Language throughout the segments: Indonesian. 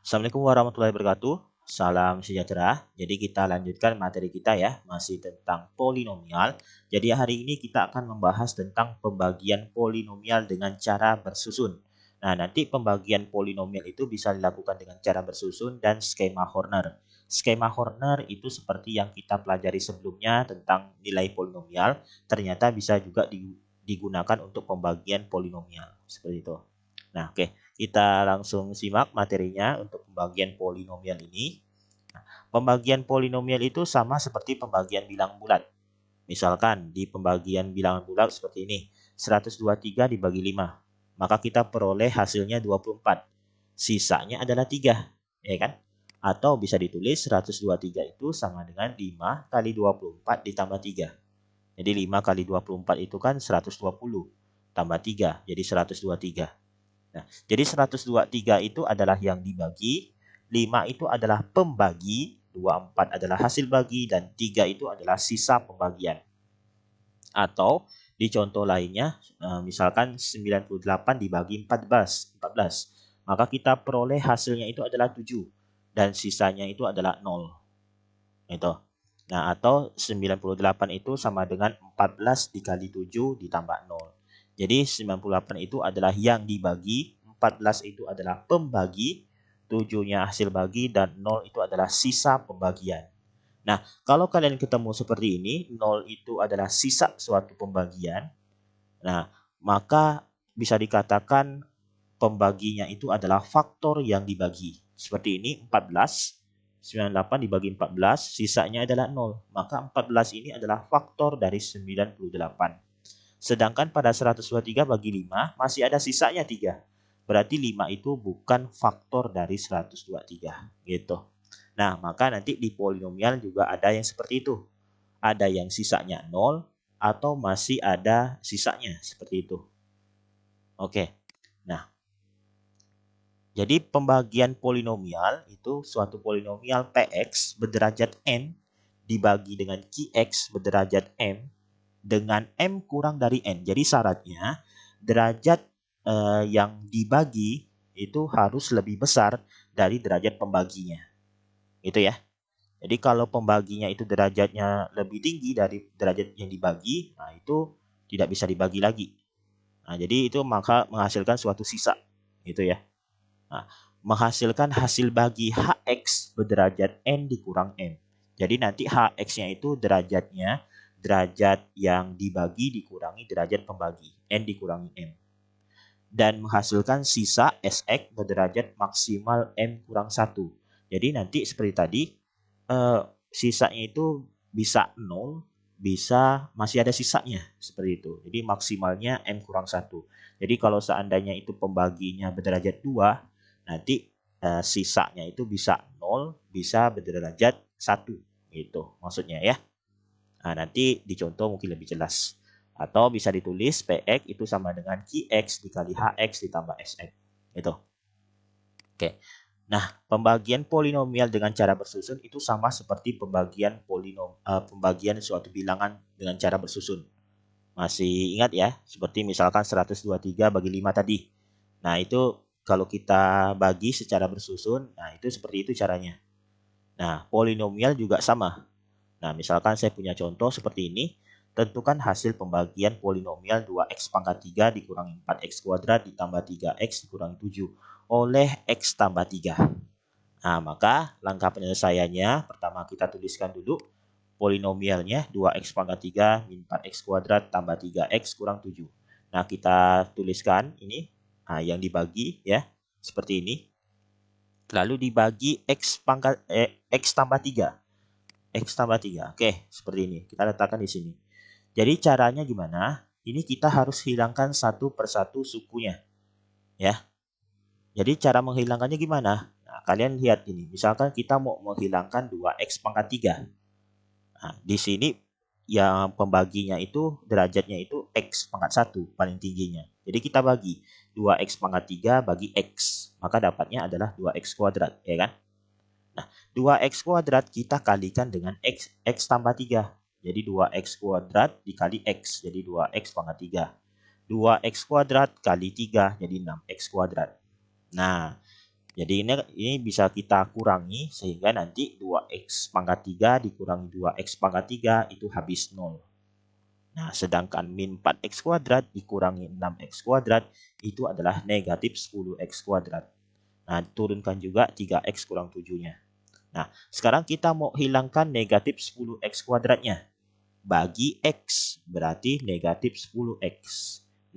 Assalamualaikum warahmatullahi wabarakatuh. Salam sejahtera. Jadi kita lanjutkan materi kita ya, masih tentang polinomial. Jadi hari ini kita akan membahas tentang pembagian polinomial dengan cara bersusun. Nah, nanti pembagian polinomial itu bisa dilakukan dengan cara bersusun dan skema Horner. Skema Horner itu seperti yang kita pelajari sebelumnya tentang nilai polinomial, ternyata bisa juga digunakan untuk pembagian polinomial. Seperti itu. Nah, oke. Kita langsung simak materinya untuk pembagian polinomial ini. Pembagian polinomial itu sama seperti pembagian bilangan bulat. Misalkan di pembagian bilangan bulat seperti ini. 123 dibagi 5. Maka kita peroleh hasilnya 24. Sisanya adalah 3. Ya kan? Atau bisa ditulis 123 itu sama dengan 5 kali 24 ditambah 3. Jadi 5 kali 24 itu kan 120. Tambah 3 jadi 123. Nah, jadi 123 itu adalah yang dibagi, 5 itu adalah pembagi, 24 adalah hasil bagi, dan 3 itu adalah sisa pembagian. Atau di contoh lainnya, misalkan 98 dibagi 14, maka kita peroleh hasilnya itu adalah 7, dan sisanya itu adalah 0. Itu. Nah, atau 98 itu sama dengan 14 dikali 7 ditambah 0. Jadi 98 itu adalah yang dibagi, 14 itu adalah pembagi, 7-nya hasil bagi, dan 0 itu adalah sisa pembagian. Nah, kalau kalian ketemu seperti ini, 0 itu adalah sisa suatu pembagian, nah, maka bisa dikatakan pembaginya itu adalah faktor yang dibagi. Seperti ini, 14, 98 dibagi 14, sisanya adalah 0. Maka 14 ini adalah faktor dari 98. Sedangkan pada 123 bagi 5 masih ada sisanya 3. Berarti 5 itu bukan faktor dari 123. Gitu. Nah, maka nanti di polinomial juga ada yang seperti itu. Ada yang sisanya 0 atau masih ada sisanya seperti itu. Oke. Nah, jadi pembagian polinomial itu suatu polinomial Px berderajat n dibagi dengan Qx berderajat m dengan m kurang dari n. Jadi syaratnya derajat yang dibagi itu harus lebih besar dari derajat pembaginya. Itu ya. Jadi kalau pembaginya itu derajatnya lebih tinggi dari derajat yang dibagi, nah itu tidak bisa dibagi lagi. Nah, jadi itu maka menghasilkan suatu sisa. Gitu ya. Nah, menghasilkan hasil bagi Hx berderajat n dikurang m. Jadi nanti Hx-nya itu derajat yang dibagi dikurangi derajat pembagi, n dikurangi m. Dan menghasilkan sisa Sx berderajat maksimal m kurang 1. Jadi nanti seperti tadi, sisanya itu bisa 0, bisa masih ada sisanya, seperti itu. Jadi maksimalnya m kurang 1. Jadi kalau seandainya itu pembaginya berderajat 2, nanti sisanya itu bisa 0, bisa berderajat 1. Gitu maksudnya ya. Nah, nanti dicontoh mungkin lebih jelas. Atau bisa ditulis Px itu sama dengan Qx dikali Hx ditambah Sx. Itu. Oke. Nah, pembagian polinomial dengan cara bersusun itu sama seperti pembagian pembagian suatu bilangan dengan cara bersusun. Masih ingat ya? Seperti misalkan 123 bagi 5 tadi. Nah, itu kalau kita bagi secara bersusun, nah itu seperti itu caranya. Nah, polinomial juga sama. Nah, misalkan saya punya contoh seperti ini. Tentukan hasil pembagian polinomial 2x pangkat 3 dikurangi 4x kuadrat ditambah 3x dikurangi 7 oleh x tambah 3. Nah, maka langkah penyelesaiannya, pertama kita tuliskan dulu polinomialnya 2x pangkat 3 min 4x kuadrat tambah 3x kurang 7. Nah, kita tuliskan ini, nah, yang dibagi ya, seperti ini. Lalu dibagi x tambah 3. X tambah 3. Oke, seperti ini. Kita letakkan di sini. Jadi caranya gimana? Ini kita harus hilangkan satu persatu sukunya. Ya. Jadi cara menghilangkannya gimana? Nah, kalian lihat ini. Misalkan kita mau menghilangkan 2x pangkat 3. Nah, di sini yang pembaginya itu derajatnya itu x pangkat 1 paling tingginya. Jadi kita bagi 2x pangkat 3 bagi x. Maka dapatnya adalah 2x kuadrat. Ya kan? Nah, 2x kuadrat kita kalikan dengan x tambah 3. Jadi 2x kuadrat dikali x, jadi 2x pangkat 3. 2x kuadrat kali 3, jadi 6x kuadrat. Nah, Jadi ini bisa kita kurangi sehingga nanti 2x pangkat 3 dikurangi 2x pangkat 3 itu habis 0. Nah, sedangkan min 4x kuadrat dikurangi 6x kuadrat itu adalah negatif 10x kuadrat. Nah, turunkan juga 3x kurang 7-nya. Nah, sekarang kita mau hilangkan negatif 10x kuadratnya. Bagi x, berarti negatif 10x.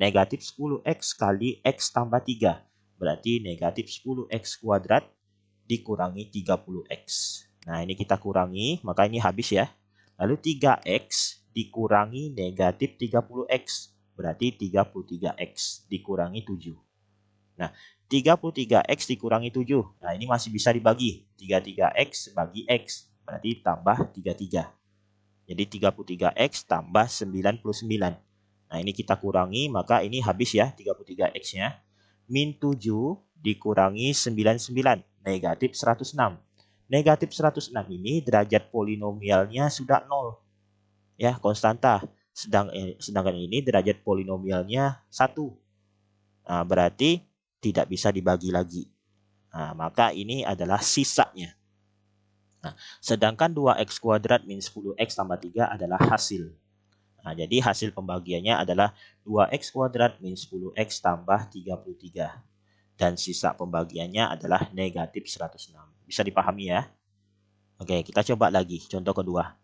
Negatif 10x kali x tambah 3. Berarti negatif 10x kuadrat dikurangi 30x. Nah, ini kita kurangi, maka ini habis ya. Lalu 3x dikurangi negatif 30x. Berarti 33x dikurangi 7. Nah, 33x dikurangi 7. Nah, ini masih bisa dibagi. 33x bagi x. Berarti tambah 33. Jadi 33x tambah 99. Nah, ini kita kurangi, maka ini habis ya 33x-nya. Min 7 dikurangi 99, negatif 106. Negatif 106 ini derajat polinomialnya sudah 0. Ya, konstanta. Sedangkan ini derajat polinomialnya 1. Nah, berarti tidak bisa dibagi lagi. Nah, maka ini adalah sisanya. Nah, sedangkan 2x kuadrat min 10x tambah 3 adalah hasil. Nah, jadi hasil pembagiannya adalah 2x kuadrat min 10x tambah 33. Dan sisa pembagiannya adalah negatif 106. Bisa dipahami ya? Oke, kita coba lagi. Contoh kedua.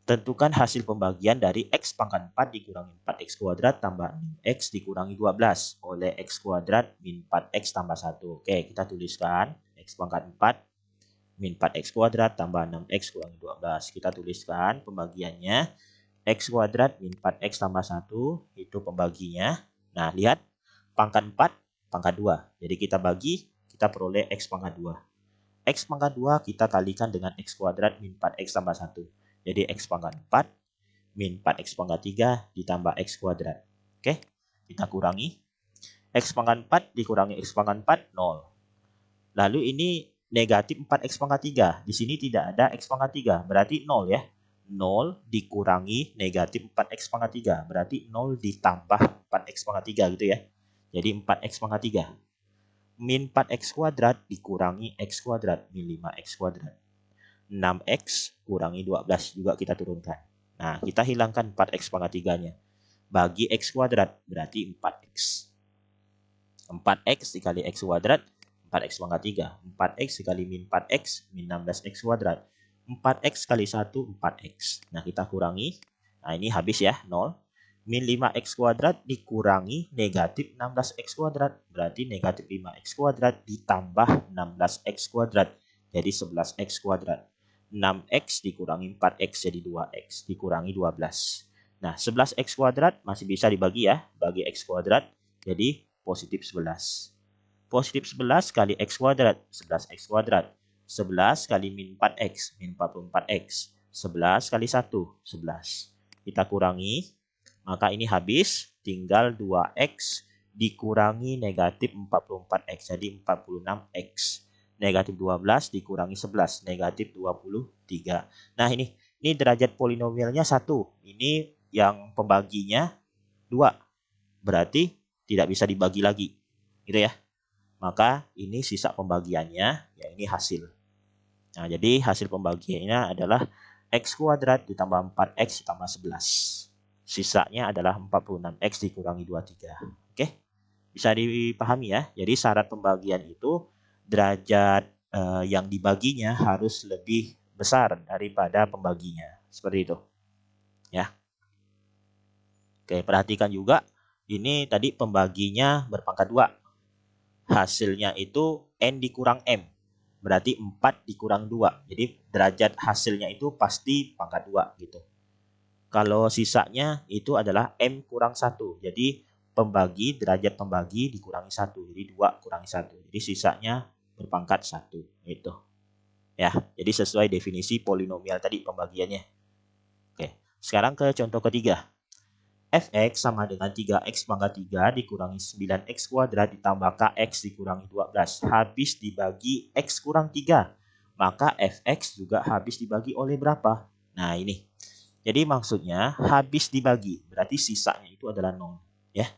Tentukan hasil pembagian dari x pangkat 4 dikurangi 4x kuadrat tambah x dikurangi 12 oleh x kuadrat min 4x tambah 1. Oke, kita tuliskan x pangkat 4 min 4x kuadrat tambah 6x kurangi 12. Kita tuliskan pembagiannya. X kuadrat min 4x tambah 1 itu pembaginya. Nah, lihat pangkat 4 pangkat 2. Jadi kita bagi, kita peroleh x pangkat 2. X pangkat 2 kita kalikan dengan x kuadrat min 4x tambah 1. Jadi x pangkat 4 min 4x pangkat 3 ditambah x kuadrat. Oke, kita kurangi. X pangkat 4 dikurangi x pangkat 4, 0. Lalu ini negatif 4x pangkat 3. Di sini tidak ada x pangkat 3, berarti 0 ya. 0 dikurangi negatif 4x pangkat 3. Berarti 0 ditambah 4x pangkat 3 gitu ya. Jadi 4x pangkat 3. Min 4x kuadrat dikurangi x kuadrat. Min 5x kuadrat. 6x kurangi 12 juga kita turunkan. Nah, kita hilangkan 4x pangkat 3-nya. Bagi x kuadrat berarti 4x. 4x dikali x kuadrat 4x pangkat 3. 4x dikali min 4x min 16x kuadrat. 4x kali 1, 4x. Nah, kita kurangi. Nah, ini habis ya, 0. Min 5x kuadrat dikurangi negatif 16x kuadrat. Berarti negatif 5x kuadrat ditambah 16x kuadrat. Jadi 11x kuadrat. 6x dikurangi 4x jadi 2x. Dikurangi 12. Nah, 11x kuadrat masih bisa dibagi ya. Bagi x kuadrat. Jadi positif 11. Positif 11 kali x kuadrat. 11x kuadrat. 11 kali min 4x, min 44x. 11 kali 1, 11. Kita kurangi, maka ini habis, tinggal 2x dikurangi negatif 44x, jadi 46x. Negatif 12 dikurangi 11, negatif 23. Nah, ini derajat polinomialnya 1. Ini yang pembaginya 2. Berarti tidak bisa dibagi lagi. Gitu ya. Maka ini sisa pembagiannya, ya ini hasil. Nah, jadi hasil pembagiannya adalah x kuadrat ditambah 4x ditambah 11. Sisanya adalah 46x dikurangi 23. Oke, bisa dipahami ya. Jadi syarat pembagian itu derajat yang dibaginya harus lebih besar daripada pembaginya. Seperti itu. Ya. Oke, perhatikan juga ini tadi pembaginya berpangkat 2. Hasilnya itu n dikurang m. Berarti 4 dikurang 2. Jadi derajat hasilnya itu pasti pangkat 2 gitu. Kalau sisanya itu adalah m kurang 1. Jadi derajat pembagi dikurangi 1. Jadi 2 kurangi 1. Jadi sisanya berpangkat 1 gitu. Ya, jadi sesuai definisi polinomial tadi pembagiannya. Oke, sekarang ke contoh ketiga. Fx sama dengan 3x pangkat 3 dikurangi 9x kuadrat ditambah kx dikurangi 12. Habis dibagi x kurang 3. Maka fx juga habis dibagi oleh berapa? Nah, ini. Jadi maksudnya habis dibagi. Berarti sisanya itu adalah 0. Ya.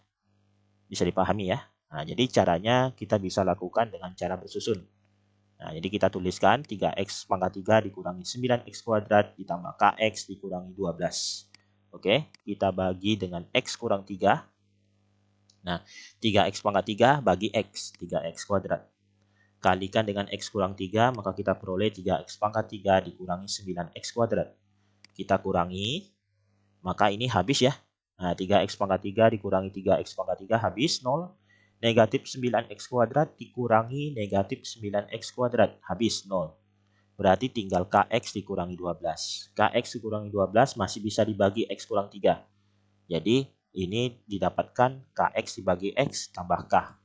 Bisa dipahami ya. Nah, jadi caranya kita bisa lakukan dengan cara bersusun. Nah, jadi kita tuliskan 3x pangkat 3 dikurangi 9x kuadrat ditambah kx dikurangi 12. Oke, kita bagi dengan x kurang 3. Nah, 3x pangkat 3 bagi x, 3x kuadrat. Kalikan dengan x kurang 3, maka kita peroleh 3x pangkat 3 dikurangi 9x kuadrat. Kita kurangi, maka ini habis ya. Nah, 3x pangkat 3 dikurangi 3x pangkat 3 habis 0. Negatif 9x kuadrat dikurangi negatif 9x kuadrat habis 0. Berarti tinggal kx dikurangi 12. Kx dikurangi 12 masih bisa dibagi x kurang 3. Jadi ini didapatkan kx dibagi x tambah k.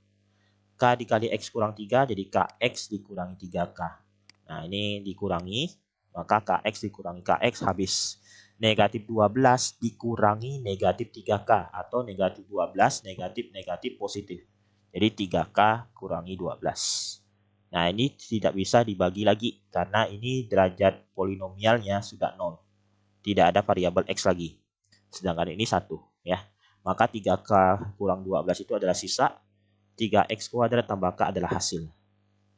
K dikali x kurang 3 jadi kx dikurangi 3k. Nah ini dikurangi, maka kx dikurangi kx habis. Negatif 12 dikurangi negatif 3k atau negatif 12 negatif positif. Jadi 3k kurangi 12. Nah ini tidak bisa dibagi lagi karena ini derajat polinomialnya sudah 0. Tidak ada variabel x lagi. Sedangkan ini 1 ya. Maka 3k kurang 12 itu adalah sisa. 3x kuadrat tambah k adalah hasil.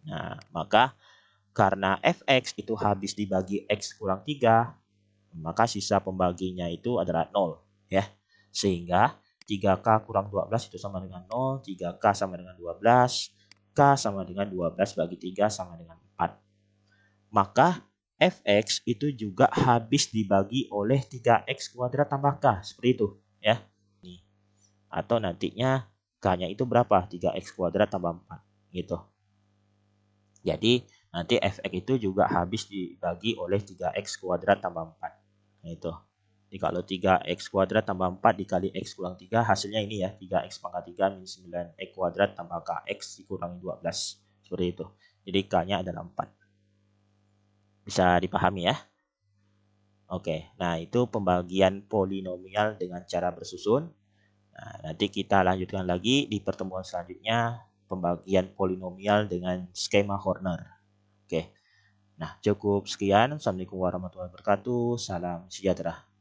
Nah maka karena fx itu habis dibagi x kurang 3, maka sisa pembaginya itu adalah 0 ya. Sehingga 3k kurang 12 itu sama dengan 0, 3k sama dengan 12, k sama dengan 12 bagi 3 sama dengan 4. Maka fx itu juga habis dibagi oleh 3x kuadrat tambah k, seperti itu ya. Atau nantinya k-nya itu berapa? 3x kuadrat tambah 4 gitu. Jadi nanti fx itu juga habis dibagi oleh 3x kuadrat tambah 4. Nah, itu. Jadi kalau 3x kuadrat tambah 4 dikali x kurang 3 hasilnya ini ya. 3x pangkat 3 min 9x kuadrat tambah kx dikurangi 12. Seperti itu. Jadi k-nya adalah 4. Bisa dipahami ya? Oke, nah itu pembagian polinomial dengan cara bersusun. Nah, nanti kita lanjutkan lagi di pertemuan selanjutnya pembagian polinomial dengan skema Horner. Oke. Nah, cukup sekian. Assalamualaikum warahmatullahi wabarakatuh. Salam sejahtera.